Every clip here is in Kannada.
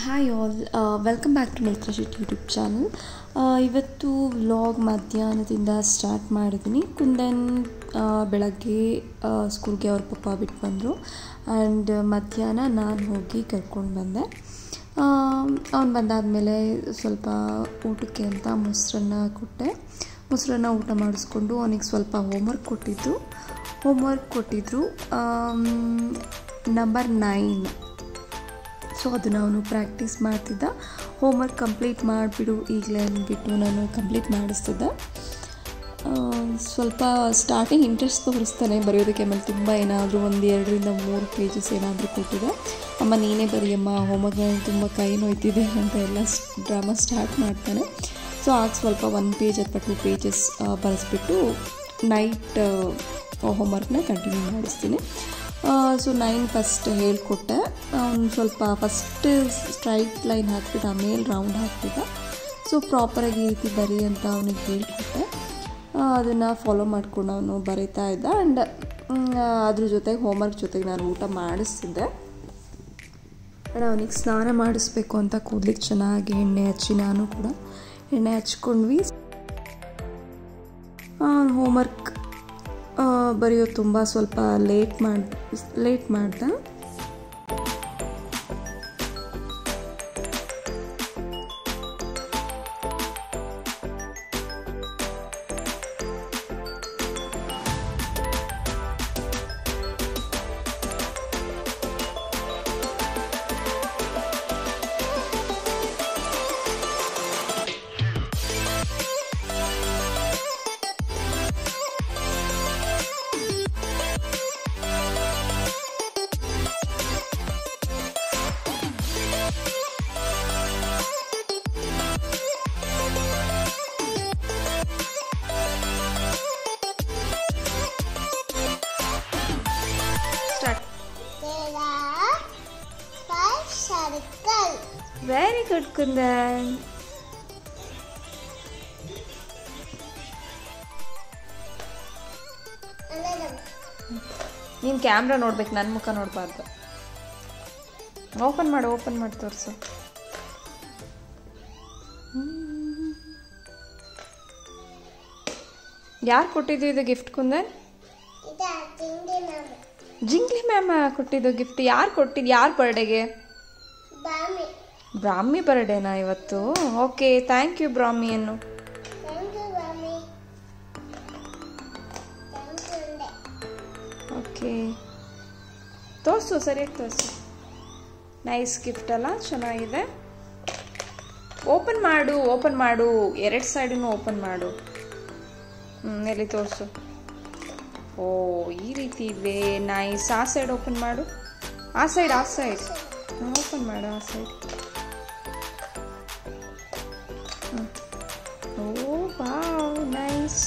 Hi all, welcome back to ನೇತ್ರಶಿಟ್ ಯೂಟ್ಯೂಬ್ ಚಾನಲ್. ಇವತ್ತು ವ್ಲಾಗ್ ಮಧ್ಯಾಹ್ನದಿಂದ ಸ್ಟಾರ್ಟ್ ಮಾಡಿದ್ದೀನಿ. ಕುಂದನ್ ಬೆಳಗ್ಗೆ ಸ್ಕೂಲ್ಗೆ ಅವ್ರ ಪಪ್ಪ ಬಿಟ್ಟು ಬಂದರು ಆ್ಯಂಡ್ ಮಧ್ಯಾಹ್ನ ನಾನು ಹೋಗಿ ಕರ್ಕೊಂಡು ಬಂದೆ. ಅವ್ನು ಬಂದಾದಮೇಲೆ ಸ್ವಲ್ಪ ಊಟಕ್ಕೆ ಅಂತ ಮೊಸರನ್ನ ಕೊಟ್ಟೆ. ಮೊಸರನ್ನ ಊಟ ಮಾಡಿಸ್ಕೊಂಡು ಅವನಿಗೆ ಸ್ವಲ್ಪ ಹೋಮ್ವರ್ಕ್ ಕೊಟ್ಟಿದ್ರು ನಂಬರ್ 9. ಸೊ ಅದನ್ನು ಅವನು ಪ್ರಾಕ್ಟೀಸ್ ಮಾಡ್ತಿದ್ದ. ಹೋಮ್ವರ್ಕ್ ಕಂಪ್ಲೀಟ್ ಮಾಡಿಬಿಡು ಈಗಲೇ ಅಂದ್ಬಿಟ್ಟು ನಾನು ಕಂಪ್ಲೀಟ್ ಮಾಡಿಸ್ತಿದ್ದೆ. ಸ್ವಲ್ಪ ಸ್ಟಾರ್ಟಿಂಗ್ ಇಂಟ್ರೆಸ್ಟ್ ತೋರಿಸ್ತಾನೆ ಬರೆಯೋದಕ್ಕೆ. ಆಮೇಲೆ ತುಂಬ ಏನಾದರೂ 1-2 ರಿಂದ 3 ಪೇಜಸ್ ಏನಾದರೂ ಕೊಟ್ಟಿದೆ. ಅಮ್ಮ ನೀನೇ ಬರೆಯಮ್ಮ, ಹೋಮ್ವರ್ಕ್ ನನಗೆ ತುಂಬ ಕೈ ನೋಯ್ತಿದೆ ಅಂತ ಎಲ್ಲ ಡ್ರಾಮಾ ಸ್ಟಾರ್ಟ್ ಮಾಡ್ತಾನೆ. ಸೊ ಆಗ ಸ್ವಲ್ಪ 1 ಪೇಜ್ ಅಥವಾ 2 ಪೇಜಸ್ ಬರೆಸ್ಬಿಟ್ಟು ನೈಟ್ ಹೋಮ್ವರ್ಕ್ನ ಕಂಟಿನ್ಯೂ ಮಾಡಿಸ್ತೀನಿ. ಸೊ 9 ಫಸ್ಟ್ ಹೇಳ್ಕೊಟ್ಟೆ. ಅವನು ಸ್ವಲ್ಪ ಫಸ್ಟ್ ಸ್ಟ್ರೈಟ್ ಲೈನ್ ಹಾಕ್ಬಿಟ್ಟು ಆಮೇಲೆ ರೌಂಡ್ ಹಾಕ್ಬಿಟ್ಟ. ಸೊ ಪ್ರಾಪರಾಗಿ ಈ ರೀತಿ ಬರೀ ಅಂತ ಅವನಿಗೆ ಹೇಳ್ಕೊಟ್ಟೆ. ಅದನ್ನು ಫಾಲೋ ಮಾಡ್ಕೊಂಡು ಅವನು ಬರೀತಾ ಇದ್ದ. ಆ್ಯಂಡ್ ಅದ್ರ ಜೊತೆಗೆ ಹೋಮ್ವರ್ಕ್ ಜೊತೆಗೆ ನಾನು ಊಟ ಮಾಡಿಸ್ತಿದ್ದೆ. ಆ್ಯಂಡ್ ಅವನಿಗೆ ಸ್ನಾನ ಮಾಡಿಸ್ಬೇಕು ಅಂತ ಕೂದಲಿಗೆ ಚೆನ್ನಾಗಿ ಎಣ್ಣೆ ಹಚ್ಚಿ ನಾನು ಕೂಡ ಎಣ್ಣೆ ಹಚ್ಕೊಂಡ್ವಿ. ಹೋಮ್ವರ್ಕ್ ಬರೆಯೋದು ತುಂಬ ಸ್ವಲ್ಪ ಲೇಟ್ ಮಾಡ್ದೆ. Very good, Kundan. ನೀನು ಕ್ಯಾಮ್ರಾ ನೋಡ್ಬೇಕು, ನನ್ನ ಮುಖ ನೋಡಬಾರ್ದು. ಓಪನ್ ಮಾಡಿ ತೋರಿಸು. ಯಾರು ಕೊಟ್ಟಿದ್ದು ಇದು ಗಿಫ್ಟ್ ಕುಂದನ್? ಜಿಂಗ್ಲಿ ಮ್ಯಾಮ್ ಕೊಟ್ಟಿದ್ದು ಗಿಫ್ಟ್. ಯಾರು ಕೊಟ್ಟಿದ್ದು? ಯಾರ ಬರ್ಡೇಗೆ? ಬ್ರಾಹ್ಮಿ ಬರ್ಡೇನಾ ಇವತ್ತು? ಓಕೆ, ಥ್ಯಾಂಕ್ ಯು ಬ್ರಾಹ್ಮಿ ಅನ್ನು. ಓಕೆ, ತೋರಿಸು, ಸರಿಯಾಗಿ ತೋರಿಸು. ನೈಸ್ ಗಿಫ್ಟ್ ಅಲ್ಲ, ಚೆನ್ನಾಗಿದೆ. ಓಪನ್ ಮಾಡು 2 ಸೈಡನ್ನು ಓಪನ್ ಮಾಡು. ಎಲ್ಲಿ ತೋರಿಸು. ಓ, ಈ ರೀತಿ ಇದೆ. ನೈಸ್. ಆ ಸೈಡ್ ಓಪನ್ ಮಾಡು. ಆ ಸೈಡ್ ಓಪನ್ ಮಾಡು. ಆ side. Oh wow, nice.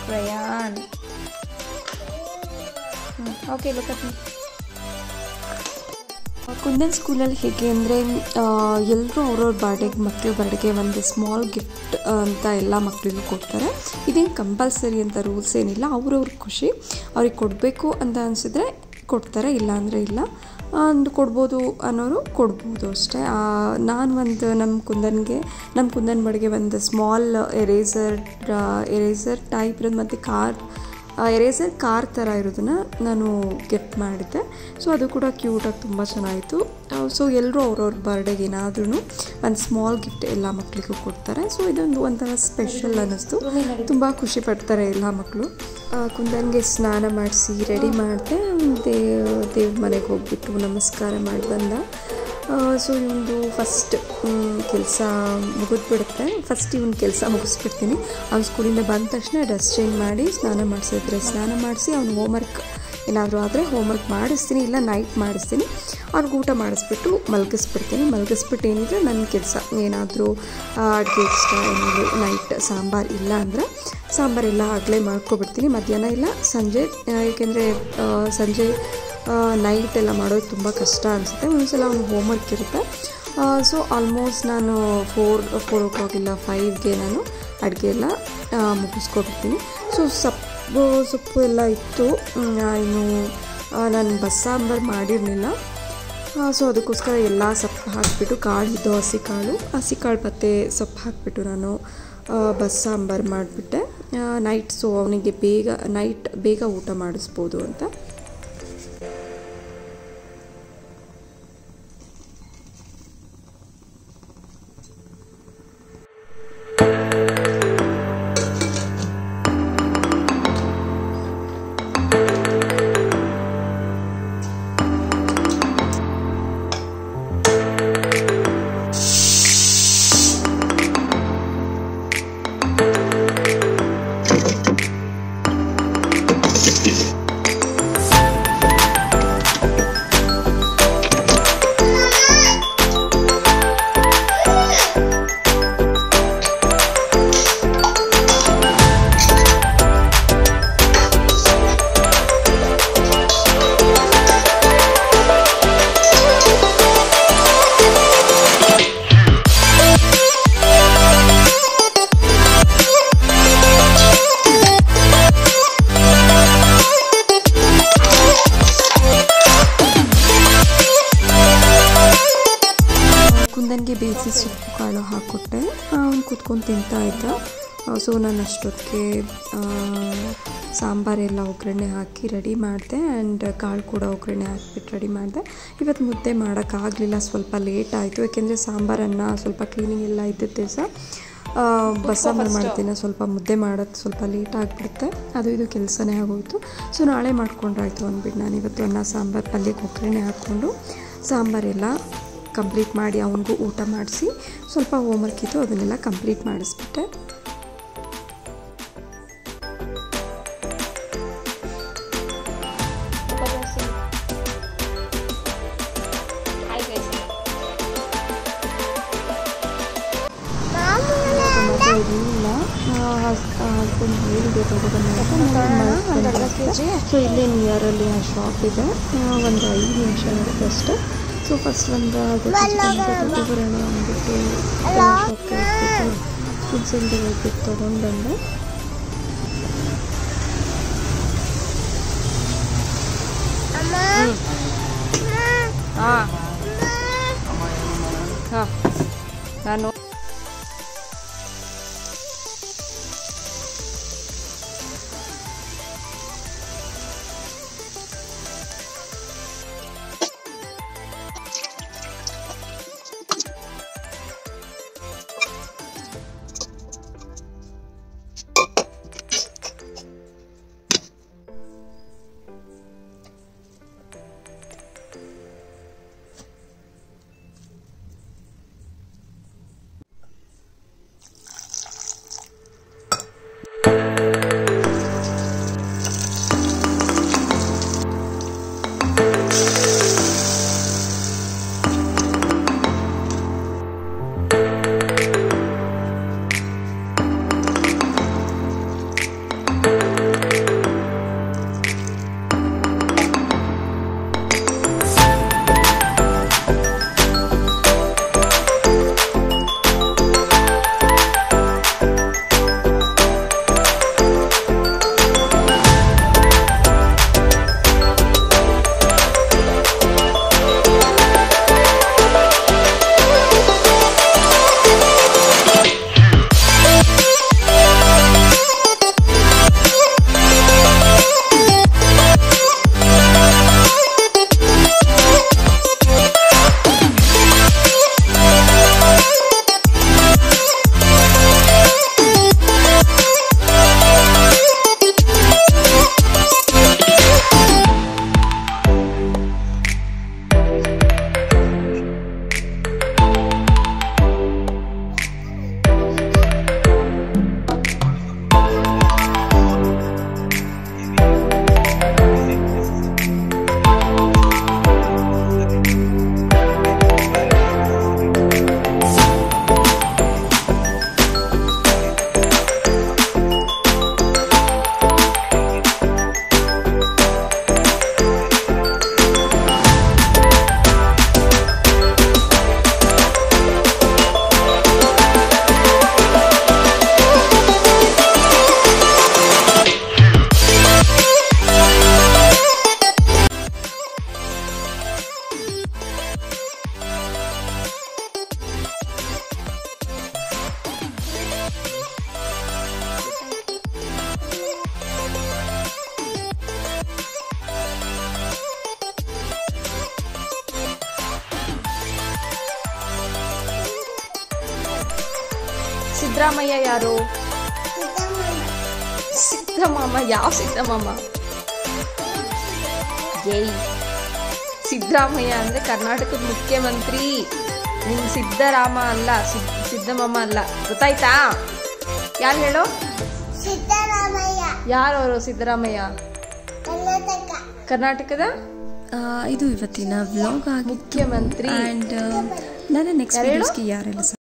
Crayon. Okay, look at me. Kundan ಸ್ಕೂಲಲ್ಲಿ ಹೇಗೆ ಅಂದರೆ ಎಲ್ಲರೂ ಅವ್ರವ್ರ ಮಕ್ಕಳ ಬರ್ಡೇಗೆ ಒಂದು ಸ್ಮಾಲ್ ಗಿಫ್ಟ್ ಅಂತ ಎಲ್ಲ ಮಕ್ಕಳಿಗೂ ಕೊಡ್ತಾರೆ. ಇದೇನು ಕಂಪಲ್ಸರಿ ಅಂತ ರೂಲ್ಸ್ ಏನಿಲ್ಲ. ಅವ್ರವ್ರ ಖುಷಿ, ಅವ್ರಿಗೆ ಕೊಡಬೇಕು ಅಂತ ಅನಿಸಿದ್ರೆ ಕೊಡ್ತಾರೆ, ಇಲ್ಲ ಅಂದರೆ ಇಲ್ಲ. ಕೊಡ್ಬೋದು ಅನ್ನೋರು ಕೊಡ್ಬೋದು ಅಷ್ಟೇ. ನಾನು ನಮ್ಮ ಕುಂದನ್ ಬರ್ಡೇಗೆ ಒಂದು ಸ್ಮಾಲ್ ಎರೇಸರ್ ಟೈಪ್ ಇರೋದು ಮತ್ತು ಎರೇಸರ್ ಕಾರ್ ಥರ ಇರೋದನ್ನು ನಾನು ಗಿಫ್ಟ್ ಮಾಡಿದ್ದೆ. ಸೊ ಅದು ಕೂಡ ಕ್ಯೂಟಾಗಿ ತುಂಬ ಚೆನ್ನಾಗಿತ್ತು. ಸೊ ಎಲ್ಲರೂ ಅವ್ರವ್ರ ಬರ್ಡೇಗೆ ಏನಾದ್ರೂ ಒಂದು ಸ್ಮಾಲ್ ಗಿಫ್ಟ್ ಎಲ್ಲ ಮಕ್ಕಳಿಗೂ ಕೊಡ್ತಾರೆ. ಸೊ ಇದೊಂದು ಒಂಥರ ಸ್ಪೆಷಲ್ ಅನ್ನಿಸ್ತು. ತುಂಬ ಖುಷಿ ಪಡ್ತಾರೆ ಎಲ್ಲ ಮಕ್ಕಳು. ಕುಂದನ್ಗೆ ಸ್ನಾನ ಮಾಡಿಸಿ ರೆಡಿ ಮಾಡಿದೆ. ದೇವ್ರ ಮನೆಗೆ ಹೋಗ್ಬಿಟ್ಟು ನಮಸ್ಕಾರ ಮಾಡಿ ಬಂದ. ಸೊ ಇವೊಂದು ಫಸ್ಟ್ ಕೆಲಸ ಮುಗಿದ್ಬಿಡುತ್ತೆ. ಫಸ್ಟ್ ಇವನ ಕೆಲಸ ಮುಗಿಸ್ಬಿಡ್ತೀನಿ. ಅವ್ನು ಸ್ಕೂಲಿಂದ ಬಂದ ತಕ್ಷಣ ಡ್ರೆಸ್ ಚೇಂಜ್ ಮಾಡಿ ಸ್ನಾನ ಮಾಡಿಸಿ ಅವ್ನು ಹೋಮ್ವರ್ಕ್ ಏನಾದರೂ ಆದರೆ ಹೋಮ್ವರ್ಕ್ ಮಾಡಿಸ್ತೀನಿ, ಇಲ್ಲ ನೈಟ್ ಮಾಡಿಸ್ತೀನಿ. ಅವ್ನಿಗೆ ಊಟ ಮಾಡಿಸ್ಬಿಟ್ಟು ಮಲಗಿಸ್ಬಿಟ್ಟು ಏನಿದ್ರೆ ನನ್ನ ಕೆಲಸ ಏನಾದರೂ ಅಡುಗೆ ಇಷ್ಟ ಏನಾದರೂ ನೈಟ್ ಸಾಂಬಾರೆಲ್ಲ ಆಗಲೇ ಮಾಡ್ಕೊಬಿಡ್ತೀನಿ. ಮಧ್ಯಾಹ್ನ ಇಲ್ಲ ಸಂಜೆ, ಏಕೆಂದರೆ ಸಂಜೆ ನೈಟ್ ಎಲ್ಲ ಮಾಡೋದು ತುಂಬ ಕಷ್ಟ ಅನಿಸುತ್ತೆ. ಒಂದ್ಸಲ ಅವ್ನು ಹೋಮ್ವರ್ಕ್ ಇರುತ್ತೆ. ಸೊ ಆಲ್ಮೋಸ್ಟ್ ನಾನು 4 o'clock ಇಲ್ಲ 5ಗೆ ನಾನು ಅಡುಗೆ ಎಲ್ಲ ಮುಗಿಸ್ಕೊಬಿಡ್ತೀನಿ. ಸೊ ಸೊಪ್ಪು ಎಲ್ಲ ಇತ್ತು. ಇನ್ನು ನಾನು ಬಸ್ಸಾಂಬಾರು ಮಾಡಿರಲಿಲ್ಲ. ಸೊ ಅದಕ್ಕೋಸ್ಕರ ಎಲ್ಲ ಸೊಪ್ಪು ಹಾಕಿಬಿಟ್ಟು ಕಾಳಿದ್ದು ಹಸಿ ಕಾಳು ಮತ್ತು ಸೊಪ್ಪು ಹಾಕಿಬಿಟ್ಟು ನಾನು ಬಸ್ಸಾಂಬಾರು ಮಾಡಿಬಿಟ್ಟೆ ನೈಟ್. ಸೊ ಅವನಿಗೆ ಬೇಗ ಊಟ ಮಾಡಿಸ್ಬೋದು ಅಂತ. ಕುಂದನ್ಗೆ ಬೇಯಿಸಿ ಸೊಪ್ಪು ಕಾಳು ಹಾಕ್ಕೊಟ್ಟೆ. ಅವ್ನು ಕೂತ್ಕೊಂಡು ತಿಂತಾ ಇದ್ದ. ಸೊ ನಾನು ಅಷ್ಟೊತ್ತಿಗೆ ಸಾಂಬಾರೆಲ್ಲ ಒಗ್ಗರಣೆ ಹಾಕಿ ರೆಡಿ ಮಾಡಿದೆ. ಆ್ಯಂಡ್ ಕಾಳು ಕೂಡ ಒಗ್ಗರಣೆ ಹಾಕಿಬಿಟ್ಟು ರೆಡಿ ಮಾಡಿದೆ. ಇವತ್ತು ಮುದ್ದೆ ಮಾಡೋಕ್ಕಾಗಲಿಲ್ಲ, ಸ್ವಲ್ಪ ಲೇಟ್ ಆಯಿತು. ಯಾಕೆಂದರೆ ಸಾಂಬಾರನ್ನು ಸ್ವಲ್ಪ ಕ್ಲೀನಿಂಗ್ ಎಲ್ಲ ಇದ್ದಿದ್ದ ದಿವಸ ಬಸ್ಸಾಂಬಾರು ಮಾಡ್ತೀನಿ. ಸ್ವಲ್ಪ ಮುದ್ದೆ ಮಾಡೋದು ಸ್ವಲ್ಪ ಲೇಟ್ ಆಗಿಬಿಡುತ್ತೆ, ಇದು ಕೆಲಸನೇ ಆಗೋಯಿತು. ಸೊ ನಾಳೆ ಮಾಡ್ಕೊಂಡ್ರಾಯ್ತು ಅಂದ್ಬಿಟ್ಟು ನಾನು ಇವತ್ತು ಅನ್ನ ಸಾಂಬಾರು ಪಲ್ಯಕ್ಕೆ ಒಗ್ಗರಣೆ ಹಾಕ್ಕೊಂಡು ಸಾಂಬಾರೆಲ್ಲ ಕಂಪ್ಲೀಟ್ ಮಾಡಿ ಅವನಿಗೂ ಊಟ ಮಾಡಿಸಿ ಸ್ವಲ್ಪ ಹೋಮ್ವರ್ಕ್ ಇತ್ತು ಅದನ್ನೆಲ್ಲ ಕಂಪ್ಲೀಟ್ ಮಾಡಿಸ್ಬಿಟ್ಟೆ. ಇಲ್ಲ ಹಸ್ಬೆಂಡ್ ಹೇಳಿದೆ ತಗೊಬಂದ. ಸೊ ಇಲ್ಲೇ ನಿಯರಲ್ಲಿ ಆ ಶಾಪ್ ಇದೆ, ಒಂದು 5 ನಿಮಿಷ ಇರುತ್ತೆ ಅಷ್ಟೇ. ಸೊ ಫಸ್ಟ್ ಒಂದು ತಗೊಬರೋಣ ಅಂದ್ಬಿಟ್ಟು ಶಾಪ್ಗೆ ಹೋಗ್ಬಿಟ್ಟು ಫುಡ್ ಸೆಂಟರ್ ಹೋಗ್ಬಿಟ್ಟು ತೊಗೊಂಡು ಬಂದೆ. ನಾನು ಸಿದ್ದರಾಮಯ್ಯ ಯಾರು? ಸಿದ್ದಮಾಮ. ಯಾವ ಸಿದ್ದಮಾಮ? ಏಯ್, ಸಿದ್ದರಾಮಯ್ಯ ಅಂದರೆ ಕರ್ನಾಟಕದ ಮುಖ್ಯಮಂತ್ರಿ. ನಿಮ್ ಸಿದ್ದರಾಮ ಅಲ್ಲ, ಸಿದ್ದಮಾಮ ಅಲ್ಲ, ಗೊತ್ತಾಯ್ತಾ? ಯಾರು ಹೇಳೋ? ಸಿದ್ದರಾಮಯ್ಯ. ಯಾರವರು ಸಿದ್ದರಾಮಯ್ಯ? ಕರ್ನಾಟಕದ ಇದು ಇವತ್ತಿನ ವ್ಲಾಗ್ ಆಗಿ ಮುಖ್ಯಮಂತ್ರಿ. ಆ್ಯಂಡ್ ನನ್ನ ನೆಕ್ಸ್ಟ್ ವಿಡಿಯೋಸ್ಗೆ ಯಾರೆಲ್ಲ